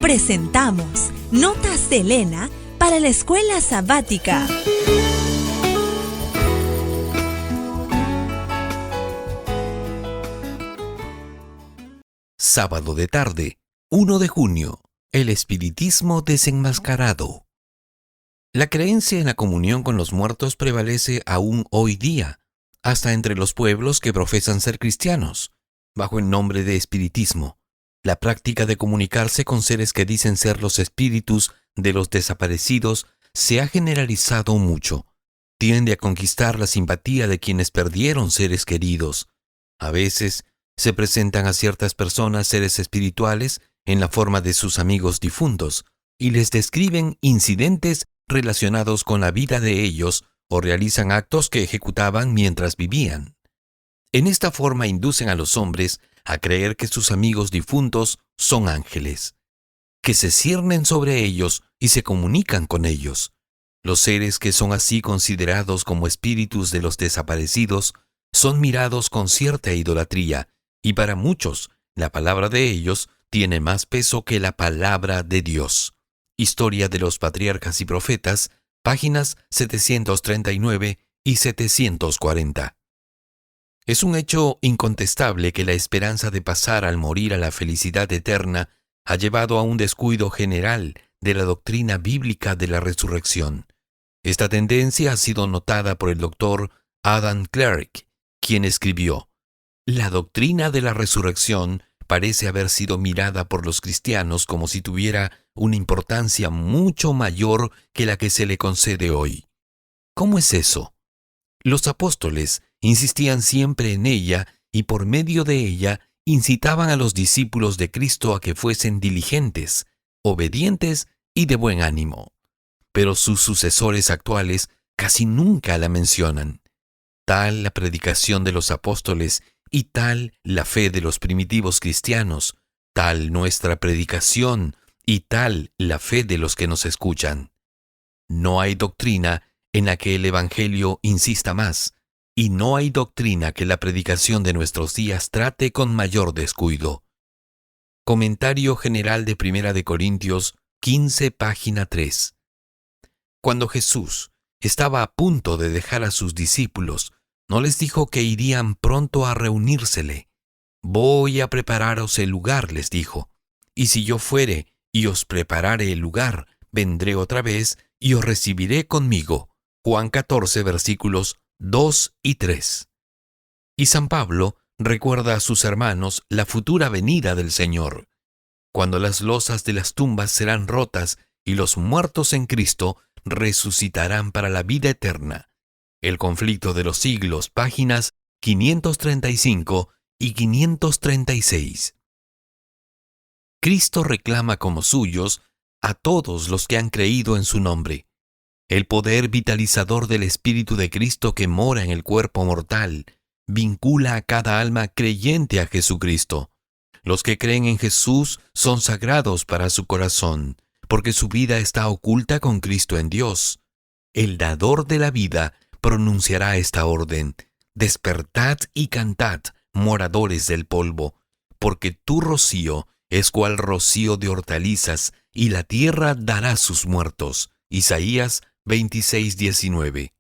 presentamos Notas de Elena para la escuela sabática. Sábado de tarde, 1 de junio. El espiritismo desenmascarado. La creencia en la comunión con los muertos prevalece aún hoy día, hasta entre los pueblos que profesan ser cristianos, bajo el nombre de espiritismo. La práctica de comunicarse con seres que dicen ser los espíritus de los desaparecidos se ha generalizado mucho. Tiende a conquistar la simpatía de quienes perdieron seres queridos. A veces se presentan a ciertas personas seres espirituales en la forma de sus amigos difuntos y les describen incidentes relacionados con la vida de ellos o realizan actos que ejecutaban mientras vivían. En esta forma inducen a los hombres a creer que sus amigos difuntos son ángeles, que se ciernen sobre ellos y se comunican con ellos. Los seres que son así considerados como espíritus de los desaparecidos son mirados con cierta idolatría y para muchos la palabra de ellos tiene más peso que la palabra de Dios. Historia de los Patriarcas y Profetas, páginas 739 y 740. Es un hecho incontestable que la esperanza de pasar al morir a la felicidad eterna ha llevado a un descuido general de la doctrina bíblica de la resurrección. Esta tendencia ha sido notada por el doctor Adam Clarke, quien escribió: «La doctrina de la resurrección parece haber sido mirada por los cristianos como si tuviera una importancia mucho mayor que la que se le concede hoy». ¿Cómo es eso? Los apóstoles insistían siempre en ella y por medio de ella incitaban a los discípulos de Cristo a que fuesen diligentes, obedientes y de buen ánimo. Pero sus sucesores actuales casi nunca la mencionan. Tal la predicación de los apóstoles y tal la fe de los primitivos cristianos, tal nuestra predicación y tal la fe de los que nos escuchan. No hay doctrina en la que el Evangelio insista más, y no hay doctrina que la predicación de nuestros días trate con mayor descuido. Comentario general de 1 de Corintios 15, página 3. Cuando Jesús estaba a punto de dejar a sus discípulos, no les dijo que irían pronto a reunírsele. «Voy a prepararos el lugar», les dijo, «y si yo fuere y os preparare el lugar, vendré otra vez y os recibiré conmigo». Juan 14, versículos 2 y 3. Y San Pablo recuerda a sus hermanos la futura venida del Señor, cuando las losas de las tumbas serán rotas y los muertos en Cristo resucitarán para la vida eterna. El conflicto de los siglos, páginas 535 y 536. Cristo reclama como suyos a todos los que han creído en su nombre. El poder vitalizador del Espíritu de Cristo que mora en el cuerpo mortal vincula a cada alma creyente a Jesucristo. Los que creen en Jesús son sagrados para su corazón, porque su vida está oculta con Cristo en Dios. El dador de la vida pronunciará esta orden: «Despertad y cantad, moradores del polvo, porque tu rocío es cual rocío de hortalizas, y la tierra dará sus muertos». Isaías 26:19.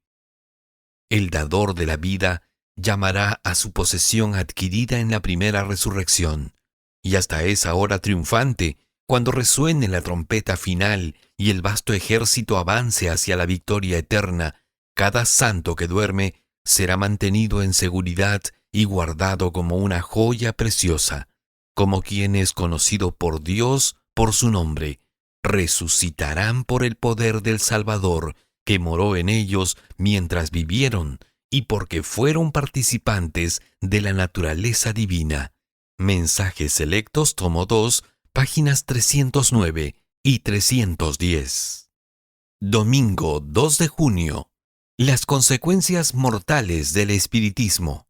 El dador de la vida llamará a su posesión adquirida en la primera resurrección, y hasta esa hora triunfante, cuando resuene la trompeta final y el vasto ejército avance hacia la victoria eterna, cada santo que duerme será mantenido en seguridad y guardado como una joya preciosa, como quien es conocido por Dios por su nombre. Resucitarán por el poder del Salvador que moró en ellos mientras vivieron y porque fueron participantes de la naturaleza divina. Mensajes Selectos, tomo 2, páginas 309 y 310. Domingo 2 de junio. Las consecuencias mortales del espiritismo.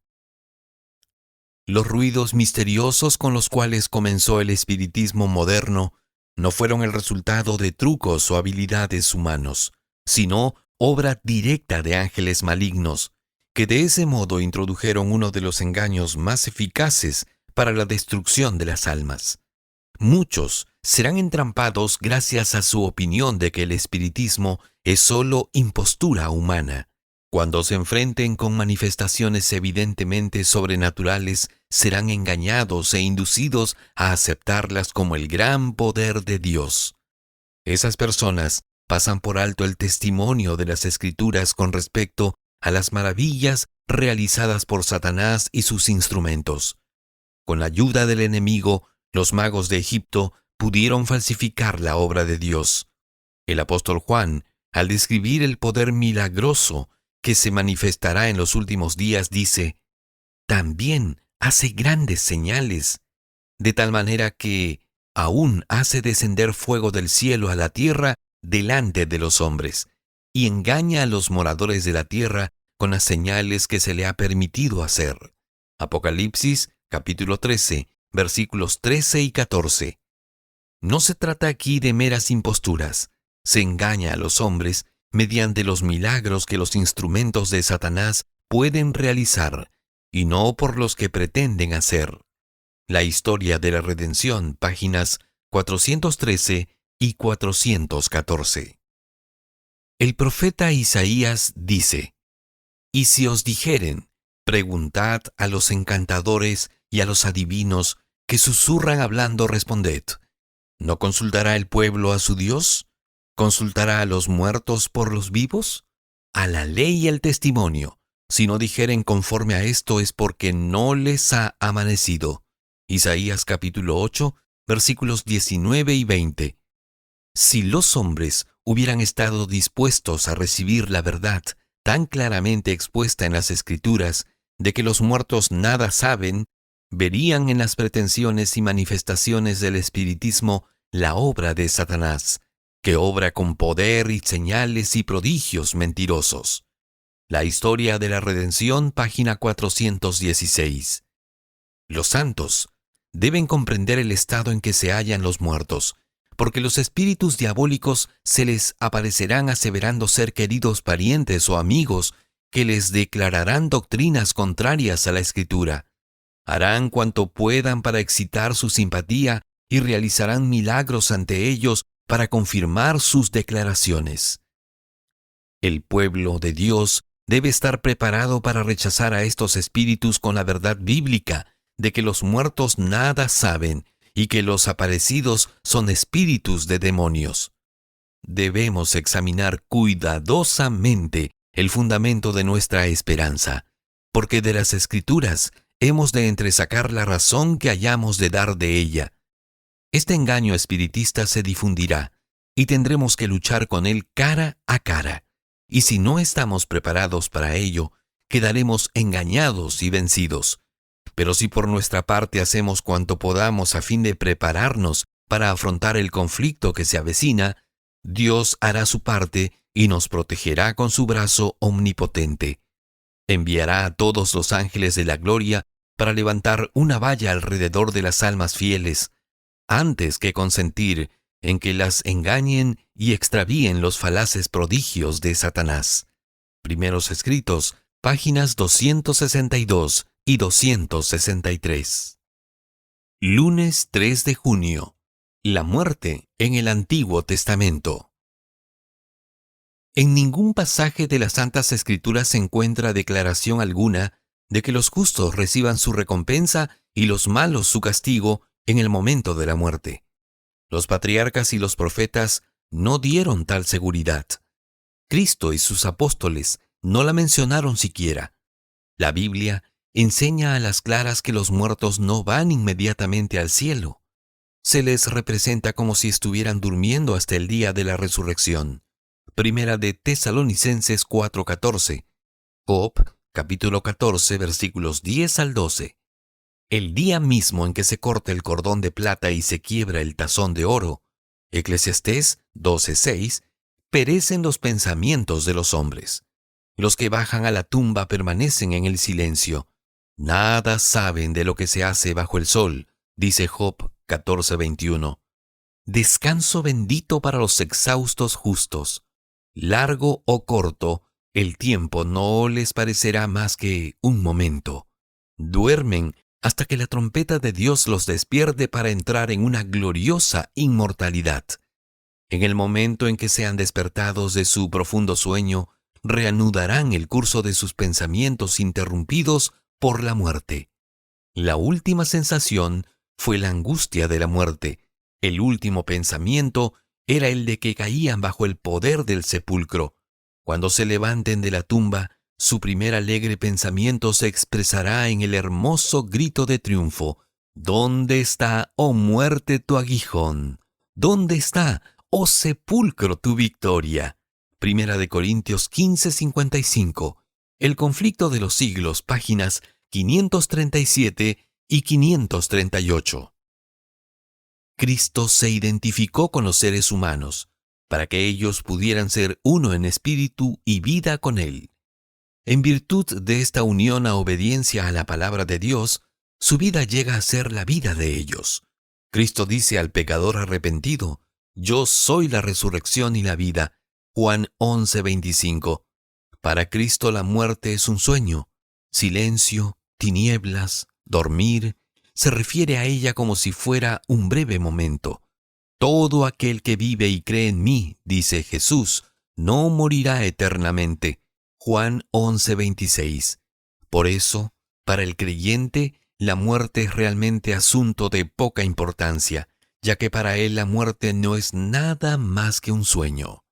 Los ruidos misteriosos con los cuales comenzó el espiritismo moderno no fueron el resultado de trucos o habilidades humanos, sino obra directa de ángeles malignos, que de ese modo introdujeron uno de los engaños más eficaces para la destrucción de las almas. Muchos serán entrampados gracias a su opinión de que el espiritismo es solo impostura humana. Cuando se enfrenten con manifestaciones evidentemente sobrenaturales, serán engañados e inducidos a aceptarlas como el gran poder de Dios. Esas personas pasan por alto el testimonio de las Escrituras con respecto a las maravillas realizadas por Satanás y sus instrumentos. Con la ayuda del enemigo, los magos de Egipto pudieron falsificar la obra de Dios. El apóstol Juan, al describir el poder milagroso que se manifestará en los últimos días, dice: también hace grandes señales, de tal manera que aún hace descender fuego del cielo a la tierra delante de los hombres, y engaña a los moradores de la tierra con las señales que se le ha permitido hacer. Apocalipsis, capítulo 13, versículos 13 y 14. No se trata aquí de meras imposturas. Se engaña a los hombres mediante los milagros que los instrumentos de Satanás pueden realizar, y no por los que pretenden hacer. La historia de la redención, páginas 413 y 414. El profeta Isaías dice: «Y si os dijeren, preguntad a los encantadores y a los adivinos que susurran hablando, responded. ¿No consultará el pueblo a su Dios? ¿Consultará a los muertos por los vivos? A la ley y al testimonio. Si no dijeren conforme a esto, es porque no les ha amanecido». Isaías capítulo 8, versículos 19 y 20. Si los hombres hubieran estado dispuestos a recibir la verdad tan claramente expuesta en las Escrituras de que los muertos nada saben, verían en las pretensiones y manifestaciones del espiritismo la obra de Satanás, que obra con poder y señales y prodigios mentirosos. La historia de la redención, página 416. Los santos deben comprender el estado en que se hallan los muertos, porque los espíritus diabólicos se les aparecerán aseverando ser queridos parientes o amigos que les declararán doctrinas contrarias a la Escritura. Harán cuanto puedan para excitar su simpatía y realizarán milagros ante ellos para confirmar sus declaraciones. El pueblo de Dios debe estar preparado para rechazar a estos espíritus con la verdad bíblica de que los muertos nada saben y que los aparecidos son espíritus de demonios. Debemos examinar cuidadosamente el fundamento de nuestra esperanza, porque de las Escrituras hemos de entresacar la razón que hayamos de dar de ella. Este engaño espiritista se difundirá y tendremos que luchar con él cara a cara, y si no estamos preparados para ello, quedaremos engañados y vencidos. Pero si por nuestra parte hacemos cuanto podamos a fin de prepararnos para afrontar el conflicto que se avecina, Dios hará su parte y nos protegerá con su brazo omnipotente. Enviará a todos los ángeles de la gloria para levantar una valla alrededor de las almas fieles, antes que consentir en que las engañen y extravíen los falaces prodigios de Satanás. Primeros Escritos, páginas 262 y 263. Lunes 3 de junio. La muerte en el Antiguo Testamento. En ningún pasaje de las Santas Escrituras se encuentra declaración alguna de que los justos reciban su recompensa y los malos su castigo en el momento de la muerte. Los patriarcas y los profetas no dieron tal seguridad. Cristo y sus apóstoles no la mencionaron siquiera. La Biblia enseña a las claras que los muertos no van inmediatamente al cielo. Se les representa como si estuvieran durmiendo hasta el día de la resurrección. Primera de Tesalonicenses 4:14. Job, capítulo 14, versículos 10 al 12. El día mismo en que se corta el cordón de plata y se quiebra el tazón de oro, Eclesiastés 12:6, perecen los pensamientos de los hombres. Los que bajan a la tumba permanecen en el silencio. Nada saben de lo que se hace bajo el sol, dice Job 14:21. Descanso bendito para los exhaustos justos. Largo o corto, el tiempo no les parecerá más que un momento. Duermen hasta que la trompeta de Dios los despierte para entrar en una gloriosa inmortalidad. En el momento en que sean despertados de su profundo sueño, reanudarán el curso de sus pensamientos interrumpidos por la muerte. La última sensación fue la angustia de la muerte. El último pensamiento era el de que caían bajo el poder del sepulcro. Cuando se levanten de la tumba, su primer alegre pensamiento se expresará en el hermoso grito de triunfo: ¿Dónde está, oh muerte, tu aguijón? ¿Dónde está, oh sepulcro, tu victoria? Primera de Corintios 15:55. El conflicto de los siglos, páginas 537 y 538. Cristo se identificó con los seres humanos para que ellos pudieran ser uno en espíritu y vida con Él. En virtud de esta unión a obediencia a la palabra de Dios, su vida llega a ser la vida de ellos. Cristo dice al pecador arrepentido: Yo soy la resurrección y la vida. Juan 11:25. Para Cristo la muerte es un sueño, silencio, tinieblas, dormir. Se refiere a ella como si fuera un breve momento. Todo aquel que vive y cree en mí, dice Jesús, no morirá eternamente. Juan 11:26. Por eso, para el creyente, la muerte es realmente asunto de poca importancia, ya que para él la muerte no es nada más que un sueño.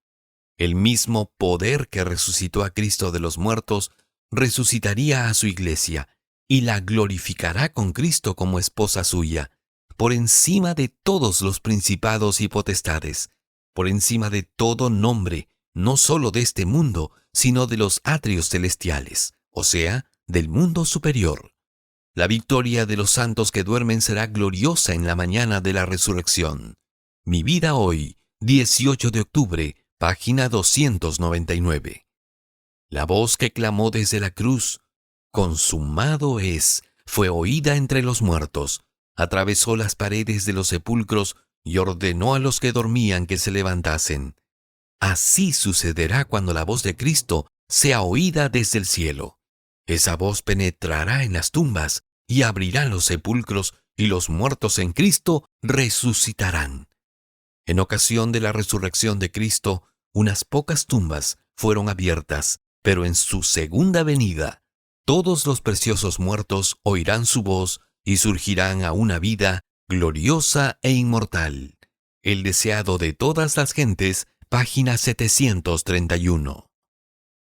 El mismo poder que resucitó a Cristo de los muertos resucitaría a su iglesia y la glorificará con Cristo como esposa suya, por encima de todos los principados y potestades, por encima de todo nombre, no solo de este mundo, sino de los atrios celestiales, o sea, del mundo superior. La victoria de los santos que duermen será gloriosa en la mañana de la resurrección. Mi vida hoy, 18 de octubre, página 299. La voz que clamó desde la cruz: «Consumado es», fue oída entre los muertos, atravesó las paredes de los sepulcros y ordenó a los que dormían que se levantasen. Así sucederá cuando la voz de Cristo sea oída desde el cielo. Esa voz penetrará en las tumbas y abrirá los sepulcros, y los muertos en Cristo resucitarán. En ocasión de la resurrección de Cristo, unas pocas tumbas fueron abiertas, pero en su segunda venida, todos los preciosos muertos oirán su voz y surgirán a una vida gloriosa e inmortal. El deseado de todas las gentes, página 731.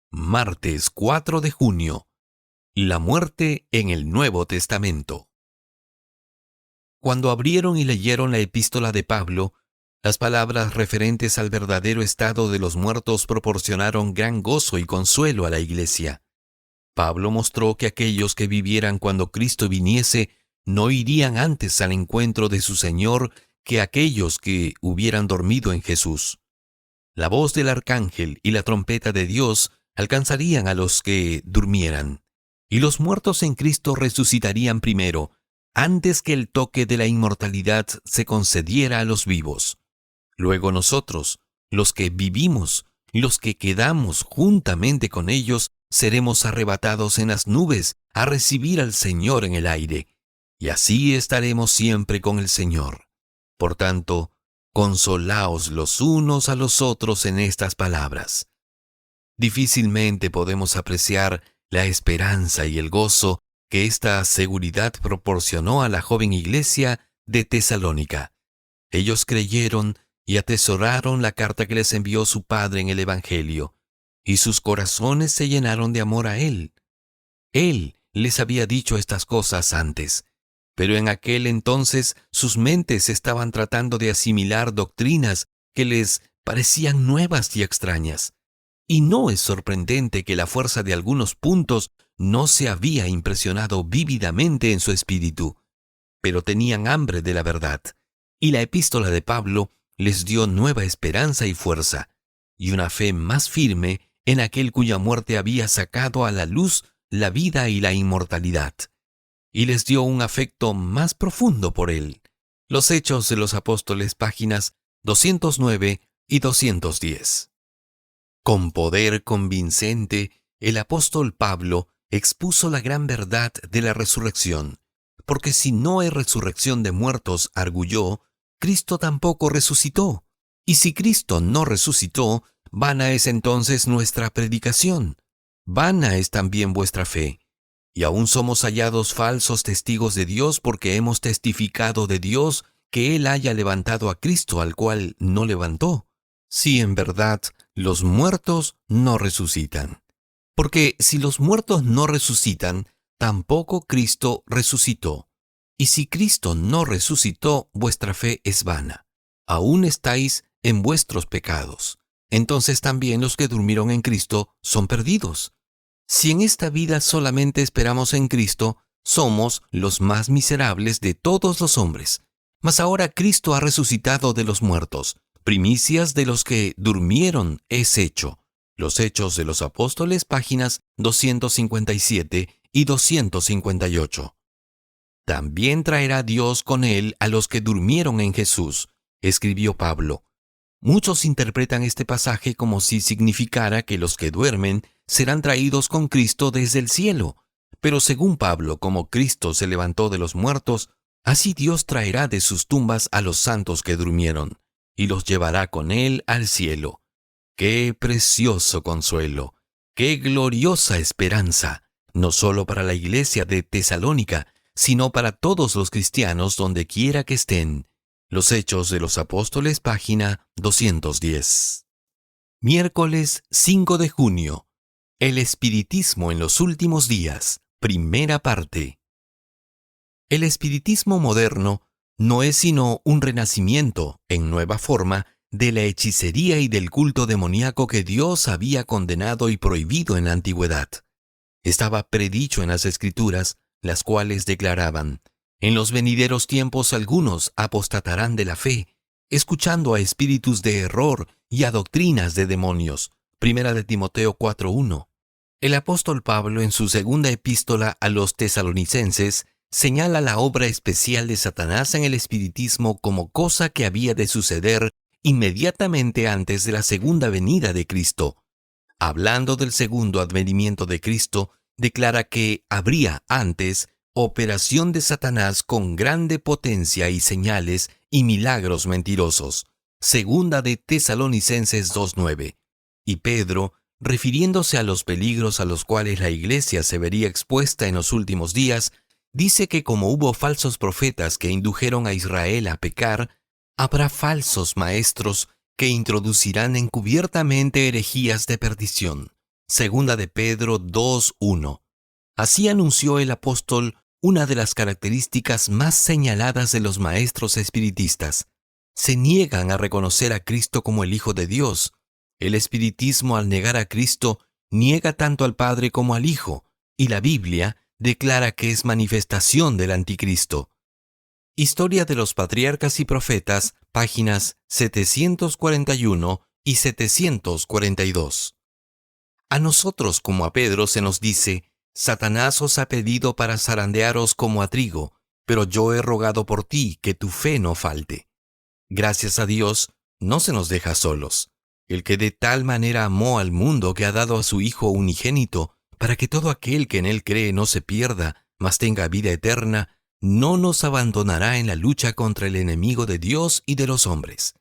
Martes 4 de junio. La muerte en el Nuevo Testamento. Cuando abrieron y leyeron la epístola de Pablo, las palabras referentes al verdadero estado de los muertos proporcionaron gran gozo y consuelo a la iglesia. Pablo mostró que aquellos que vivieran cuando Cristo viniese no irían antes al encuentro de su Señor que aquellos que hubieran dormido en Jesús. La voz del arcángel y la trompeta de Dios alcanzarían a los que durmieran, y los muertos en Cristo resucitarían primero, antes que el toque de la inmortalidad se concediera a los vivos. Luego nosotros, los que vivimos, los que quedamos juntamente con ellos, seremos arrebatados en las nubes a recibir al Señor en el aire, y así estaremos siempre con el Señor. Por tanto, consolaos los unos a los otros en estas palabras. Difícilmente podemos apreciar la esperanza y el gozo que esta seguridad proporcionó a la joven iglesia de Tesalónica. Ellos creyeron y atesoraron la carta que les envió su padre en el Evangelio, y sus corazones se llenaron de amor a él. Él les había dicho estas cosas antes, pero en aquel entonces sus mentes estaban tratando de asimilar doctrinas que les parecían nuevas y extrañas. Y no es sorprendente que la fuerza de algunos puntos no se había impresionado vívidamente en su espíritu, pero tenían hambre de la verdad, y la epístola de Pablo les dio nueva esperanza y fuerza, y una fe más firme en aquel cuya muerte había sacado a la luz la vida y la inmortalidad, y les dio un afecto más profundo por él. Los Hechos de los Apóstoles, páginas 209 y 210. Con poder convincente, el apóstol Pablo expuso la gran verdad de la resurrección, porque si no hay resurrección de muertos, arguyó, Cristo tampoco resucitó. Y si Cristo no resucitó, vana es entonces nuestra predicación, vana es también vuestra fe. Y aún somos hallados falsos testigos de Dios porque hemos testificado de Dios que Él haya levantado a Cristo al cual no levantó. Si en verdad los muertos no resucitan. Porque si los muertos no resucitan, tampoco Cristo resucitó. Y si Cristo no resucitó, vuestra fe es vana. Aún estáis en vuestros pecados. Entonces también los que durmieron en Cristo son perdidos. Si en esta vida solamente esperamos en Cristo, somos los más miserables de todos los hombres. Mas ahora Cristo ha resucitado de los muertos. Primicias de los que durmieron es hecho. Los Hechos de los Apóstoles, páginas 257 y 258. También traerá Dios con él a los que durmieron en Jesús, escribió Pablo. Muchos interpretan este pasaje como si significara que los que duermen serán traídos con Cristo desde el cielo. Pero según Pablo, como Cristo se levantó de los muertos, así Dios traerá de sus tumbas a los santos que durmieron, y los llevará con él al cielo. ¡Qué precioso consuelo! ¡Qué gloriosa esperanza! No solo para la iglesia de Tesalónica, sino para todos los cristianos donde quiera que estén. Los Hechos de los Apóstoles, página 210. Miércoles 5 de junio. El espiritismo en los últimos días. Primera parte. El espiritismo moderno no es sino un renacimiento, en nueva forma, de la hechicería y del culto demoníaco que Dios había condenado y prohibido en la antigüedad. Estaba predicho en las Escrituras, las cuales declaraban: en los venideros tiempos algunos apostatarán de la fe, escuchando a espíritus de error y a doctrinas de demonios. Primera de Timoteo 4:1. El apóstol Pablo, en su segunda epístola a los tesalonicenses, señala la obra especial de Satanás en el espiritismo como cosa que había de suceder inmediatamente antes de la segunda venida de Cristo. Hablando del segundo advenimiento de Cristo, declara que habría antes operación de Satanás con grande potencia y señales y milagros mentirosos. Segunda de Tesalonicenses 2:9. Y Pedro, refiriéndose a los peligros a los cuales la iglesia se vería expuesta en los últimos días, dice que como hubo falsos profetas que indujeron a Israel a pecar, habrá falsos maestros que introducirán encubiertamente herejías de perdición. Segunda de Pedro 2:1. Así anunció el apóstol una de las características más señaladas de los maestros espiritistas. Se niegan a reconocer a Cristo como el Hijo de Dios. El espiritismo, al negar a Cristo, niega tanto al Padre como al Hijo, y la Biblia declara que es manifestación del anticristo. Historia de los Patriarcas y Profetas, páginas 741 y 742. A nosotros, como a Pedro, se nos dice: Satanás os ha pedido para zarandearos como a trigo, pero yo he rogado por ti que tu fe no falte. Gracias a Dios, no se nos deja solos. El que de tal manera amó al mundo que ha dado a su Hijo unigénito, para que todo aquel que en él cree no se pierda, mas tenga vida eterna, no nos abandonará en la lucha contra el enemigo de Dios y de los hombres.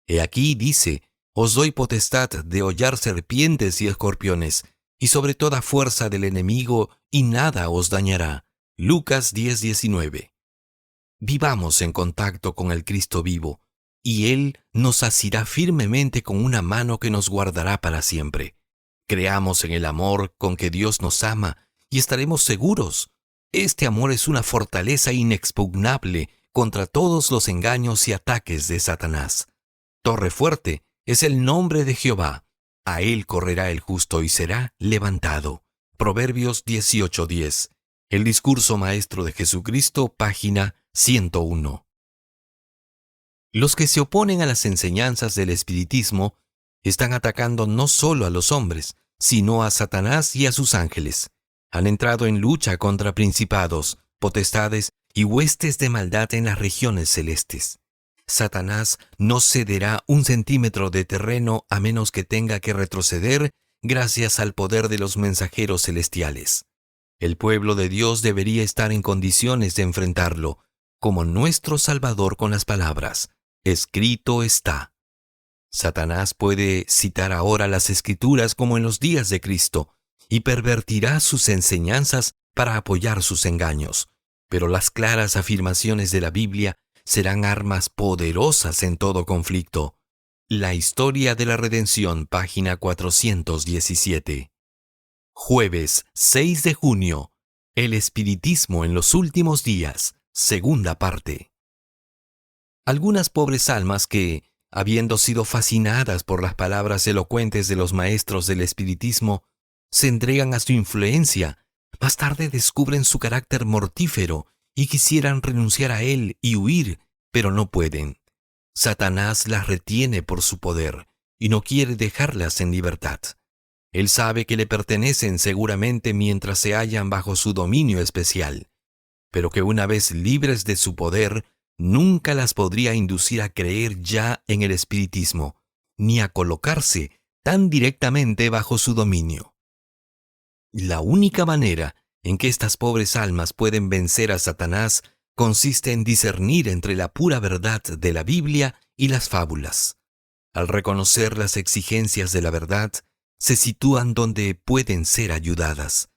He aquí, dice, os doy potestad de hollar serpientes y escorpiones, y sobre toda fuerza del enemigo, y nada os dañará. Lucas 10:19. Vivamos en contacto con el Cristo vivo, y Él nos asirá firmemente con una mano que nos guardará para siempre. Creamos en el amor con que Dios nos ama, y estaremos seguros. Este amor es una fortaleza inexpugnable contra todos los engaños y ataques de Satanás. Torre fuerte es el nombre de Jehová. A él correrá el justo y será levantado. Proverbios 18:10. El discurso maestro de Jesucristo, página 101. Los que se oponen a las enseñanzas del espiritismo están atacando no solo a los hombres, sino a Satanás y a sus ángeles. Han entrado en lucha contra principados, potestades y huestes de maldad en las regiones celestes. Satanás no cederá un centímetro de terreno a menos que tenga que retroceder gracias al poder de los mensajeros celestiales. El pueblo de Dios debería estar en condiciones de enfrentarlo, como nuestro Salvador con las palabras, escrito está. Satanás puede citar ahora las Escrituras como en los días de Cristo, y pervertirá sus enseñanzas para apoyar sus engaños. Pero las claras afirmaciones de la Biblia serán armas poderosas en todo conflicto. La historia de la redención, página 417. Jueves 6 de junio. El espiritismo en los últimos días, segunda parte. Algunas pobres almas que, habiendo sido fascinadas por las palabras elocuentes de los maestros del espiritismo, se entregan a su influencia, más tarde descubren su carácter mortífero y quisieran renunciar a él y huir, pero no pueden. Satanás las retiene por su poder y no quiere dejarlas en libertad. Él sabe que le pertenecen seguramente mientras se hallan bajo su dominio especial, pero que una vez libres de su poder, nunca las podría inducir a creer ya en el espiritismo, ni a colocarse tan directamente bajo su dominio. La única manera en que estas pobres almas pueden vencer a Satanás consiste en discernir entre la pura verdad de la Biblia y las fábulas. Al reconocer las exigencias de la verdad, se sitúan donde pueden ser ayudadas.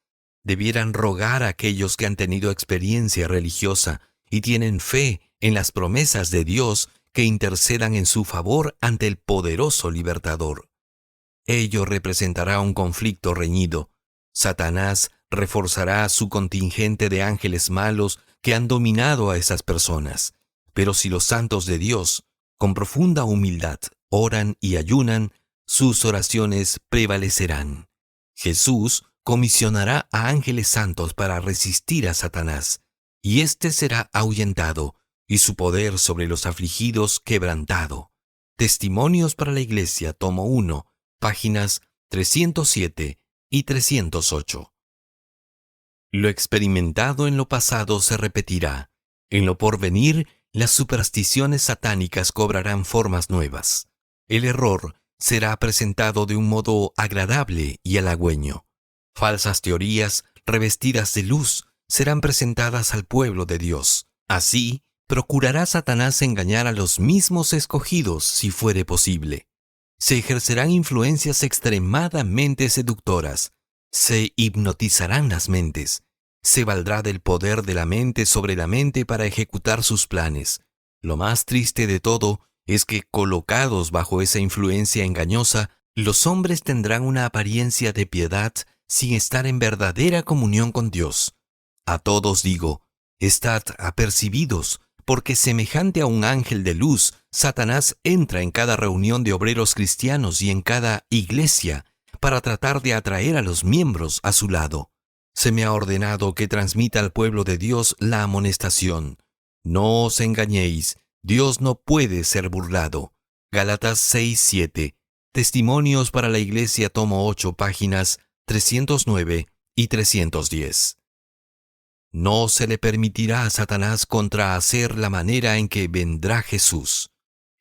Debieran rogar a aquellos que han tenido experiencia religiosa y tienen fe en las promesas de Dios que intercedan en su favor ante el poderoso libertador. Ello representará un conflicto reñido. Satanás reforzará su contingente de ángeles malos que han dominado a esas personas. Pero si los santos de Dios, con profunda humildad, oran y ayunan, sus oraciones prevalecerán. Jesús comisionará a ángeles santos para resistir a Satanás, y éste será ahuyentado, y su poder sobre los afligidos quebrantado. Testimonios para la Iglesia, tomo 1, páginas 307 y 308. Lo experimentado en lo pasado se repetirá. En lo porvenir, las supersticiones satánicas cobrarán formas nuevas. El error será presentado de un modo agradable y halagüeño. Falsas teorías, revestidas de luz, serán presentadas al pueblo de Dios. Así, procurará Satanás engañar a los mismos escogidos si fuere posible. Se ejercerán influencias extremadamente seductoras. Se hipnotizarán las mentes. Se valdrá del poder de la mente sobre la mente para ejecutar sus planes. Lo más triste de todo es que, colocados bajo esa influencia engañosa, los hombres tendrán una apariencia de piedad sin estar en verdadera comunión con Dios. A todos digo, estad apercibidos, porque semejante a un ángel de luz, Satanás entra en cada reunión de obreros cristianos y en cada iglesia para tratar de atraer a los miembros a su lado. Se me ha ordenado que transmita al pueblo de Dios la amonestación. No os engañéis, Dios no puede ser burlado. Gálatas 6:7. Testimonios para la Iglesia, tomo 8, páginas 309 y 310. No se le permitirá a Satanás contrahacer la manera en que vendrá Jesús.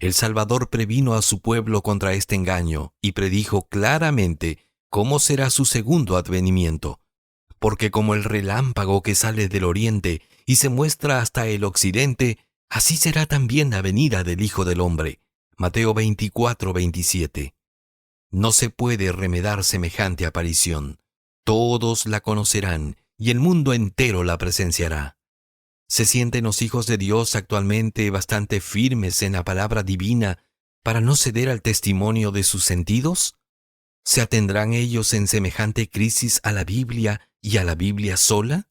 El Salvador previno a su pueblo contra este engaño y predijo claramente cómo será su segundo advenimiento. Porque como el relámpago que sale del oriente y se muestra hasta el occidente, así será también la venida del Hijo del Hombre. Mateo 24:27. No se puede remedar semejante aparición. Todos la conocerán y el mundo entero la presenciará. ¿Se sienten los hijos de Dios actualmente bastante firmes en la palabra divina para no ceder al testimonio de sus sentidos? ¿Se atendrán ellos en semejante crisis a la Biblia y a la Biblia sola?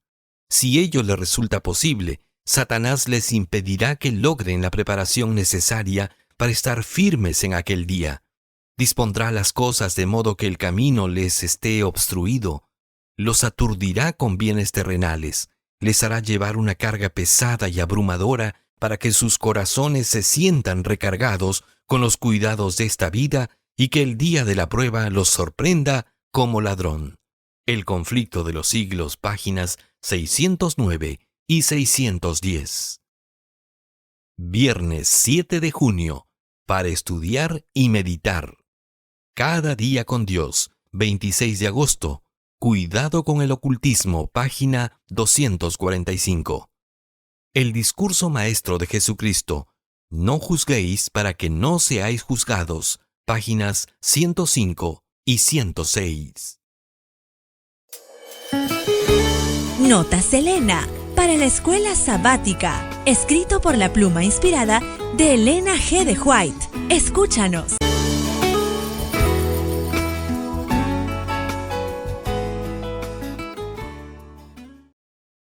Si ello les resulta posible, Satanás les impedirá que logren la preparación necesaria para estar firmes en aquel día. Dispondrá las cosas de modo que el camino les esté obstruido. Los aturdirá con bienes terrenales. Les hará llevar una carga pesada y abrumadora para que sus corazones se sientan recargados con los cuidados de esta vida y que el día de la prueba los sorprenda como ladrón. El conflicto de los siglos, páginas 609 y 610. Viernes 7 de junio, para estudiar y meditar. Cada día con Dios, 26 de agosto, Cuidado con el ocultismo, página 245. El discurso maestro de Jesucristo, no juzguéis para que no seáis juzgados, páginas 105 y 106. Nota Selena para la escuela sabática, escrito por la pluma inspirada de Elena G. de White. Escúchanos.